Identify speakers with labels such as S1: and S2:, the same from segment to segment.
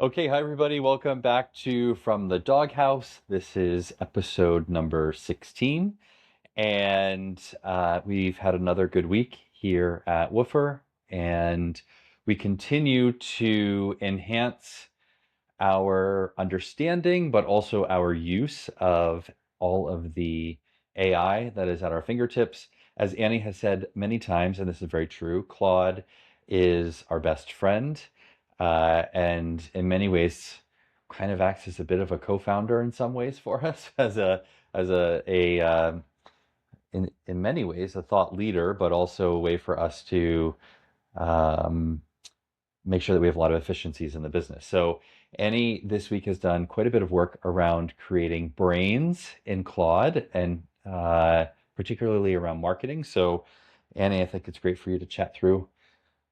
S1: Okay, hi everybody. Welcome back to From the Doghouse. This is episode number 16, and we've had another good week here at Woofer, and we continue to enhance our understanding, but also our use of all of the AI that is at our fingertips. As Annie has said many times, and this is very true, Claude is our best friend, and in many ways, kind of acts as a bit of a co-founder in some ways for us, as a in many ways a thought leader, but also a way for us to um, make sure that we have a lot of efficiencies in the business. So Annie this week has done quite a bit of work around creating brains in Claude and particularly around marketing. So Annie, I think it's great for you to chat through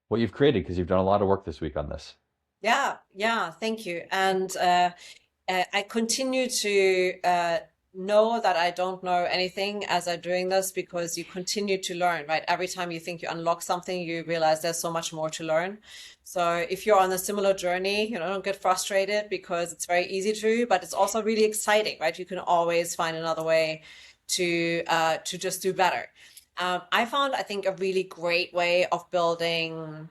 S1: what you've created because you've done a lot of work this week on this.
S2: Yeah, thank you. And I continue to know that I don't know anything as I'm doing this because you continue to learn, right? Every time you think you unlock something, you realize there's so much more to learn. So if you're on a similar journey, don't get frustrated because it's very easy to, but it's also really exciting, right? You can always find another way to just do better. I found, I think, a really great way of building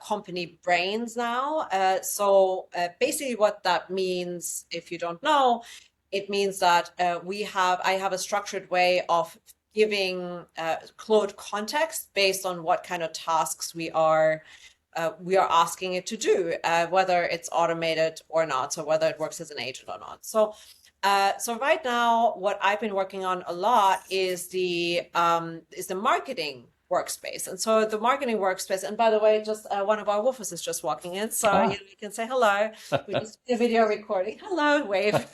S2: company brains now. So basically, what that means, if you don't know, it means that I have a structured way of giving Claude context based on what kind of tasks we are asking it to do, whether it's automated or not, so whether it works as an agent or not. So right now, what I've been working on a lot is the marketing workspace. And so the marketing workspace, and by the way, just one of our woofers is just walking in, so
S1: Ah,
S2: you can say hello. We just did a video recording. Hello, wave.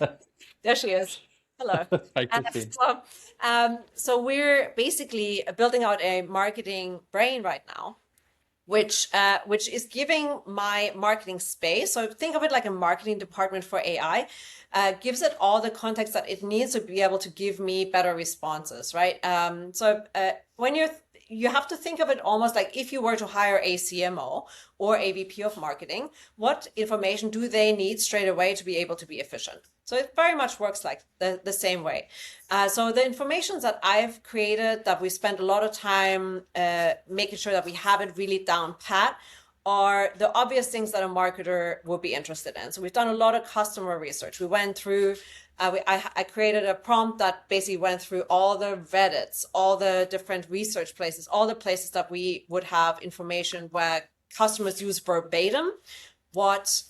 S2: There she is. Hello.
S1: hi
S2: Uh,
S1: Christine.
S2: so we're basically building out a marketing brain right now which is giving my marketing space. So think of it like a marketing department for AI, gives it all the context that it needs to be able to give me better responses, right? When you have to think of it almost like if you were to hire a CMO or a VP of marketing, what information do they need straight away to be able to be efficient? So it very much works like the same way. So the information that I've created that we spent a lot of time making sure that we have it really down pat are the obvious things that a marketer would be interested in. So we've done a lot of customer research. We went through, I created a prompt that basically went through all the Reddits, all the different research places, all the places that we would have information where customers use verbatim what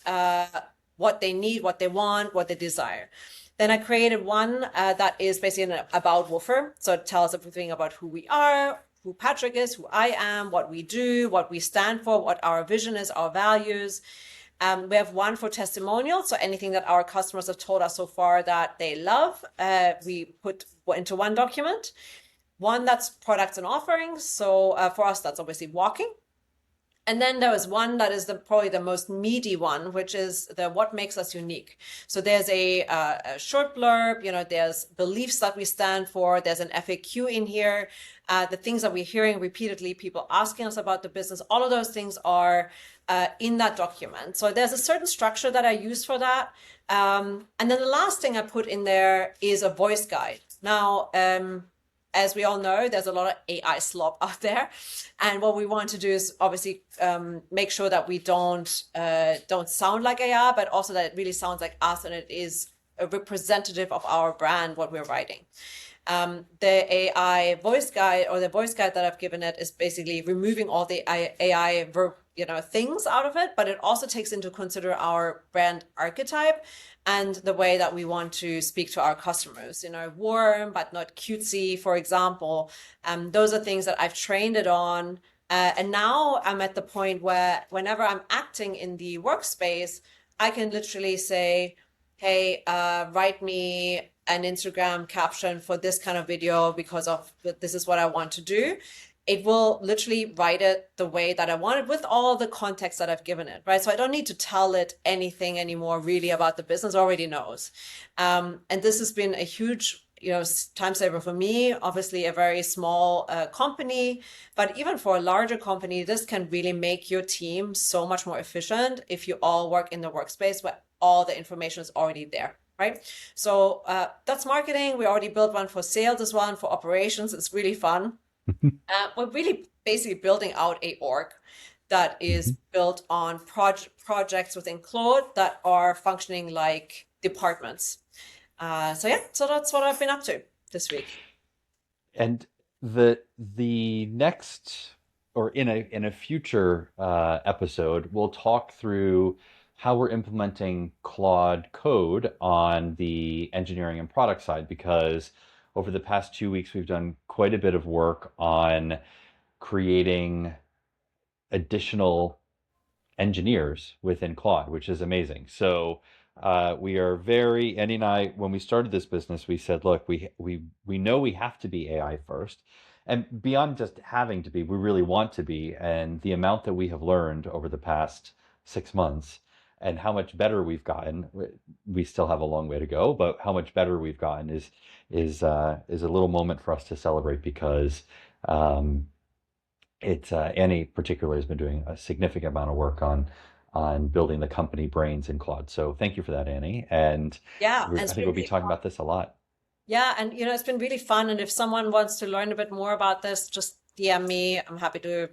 S2: what they need, what they want, what they desire. Then I created one that is basically an about Woofer. So it tells everything about who we are, who Patrick is, who I am, what we do, what we stand for, what our vision is, our values. We have one for testimonials. So anything that our customers have told us so far that they love, we put into one document. One that's products and offerings. So for us, that's obviously walking. And then there was one that is probably the most meaty one, which is the what makes us unique. So there's a short blurb, there's beliefs that we stand for. There's an FAQ in here, the things that we're hearing repeatedly, people asking us about the business. All of those things are in that document. So there's a certain structure that I use for that. And then the last thing I put in there is a voice guide. Now, as we all know, there's a lot of AI slop out there, and what we want to do is obviously make sure that we don't sound like AI, but also that it really sounds like us and it is a representative of our brand, what we're writing. The AI voice guide or the voice guide that I've given it is basically removing all the AI verb, things out of it, but it also takes into consider our brand archetype and the way that we want to speak to our customers. Warm but not cutesy, for example. Those are things that I've trained it on. And now I'm at the point where whenever I'm acting in the workspace, I can literally say, hey, write me an Instagram caption for this kind of video because of this is what I want to do. It will literally write it the way that I want it with all the context that I've given it, right? So I don't need to tell it anything anymore really about the business, it already knows. And this has been a huge time saver for me, obviously a very small company, but even for a larger company, this can really make your team so much more efficient if you all work in the workspace where all the information is already there, right? So that's marketing. We already built one for sales as well, and for operations. It's really fun. We're really basically building out a org that is built on projects within Claude that are functioning like departments. So yeah, so that's what I've been up to this week.
S1: And the next or in a future episode, we'll talk through how we're implementing Claude Code on the engineering and product side, because over the past 2 weeks, we've done quite a bit of work on creating additional engineers within Claude, which is amazing. So we are very Andy and I, when we started this business, we said, look, we know we have to be AI first. And beyond just having to be, we really want to be. And the amount that we have learned over the past 6 months and how much better we've gotten, we still have a long way to go, but how much better we've gotten is a little moment for us to celebrate, because um, Annie particularly has been doing a significant amount of work on building the company brains in Claude. So thank you for that, Annie. And
S2: Yeah, and
S1: I
S2: it's
S1: think
S2: been
S1: we'll be
S2: really
S1: talking
S2: fun.
S1: about this a lot.
S2: Yeah, and it's been really fun. And if someone wants to learn a bit more about this, just DM me. I'm happy to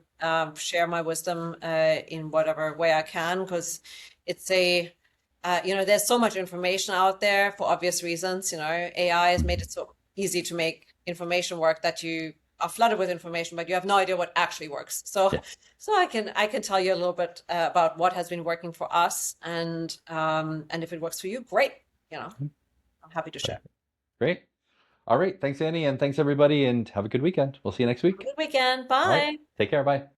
S2: share my wisdom in whatever way I can, because it's there's so much information out there for obvious reasons. AI has made
S1: Mhm.
S2: it so easy to make information work that you are flooded with information, but you have no idea what actually works. So,
S1: Yeah,
S2: so I can tell you a little bit about what has been working for us, and if it works for you, great. I'm happy to share.
S1: perfect. Great. All right. Thanks, Annie. And thanks, everybody. And have a good weekend. We'll see you next
S2: Have a
S1: week.
S2: good weekend.
S1: All right.
S2: Bye.
S1: Take care. Bye.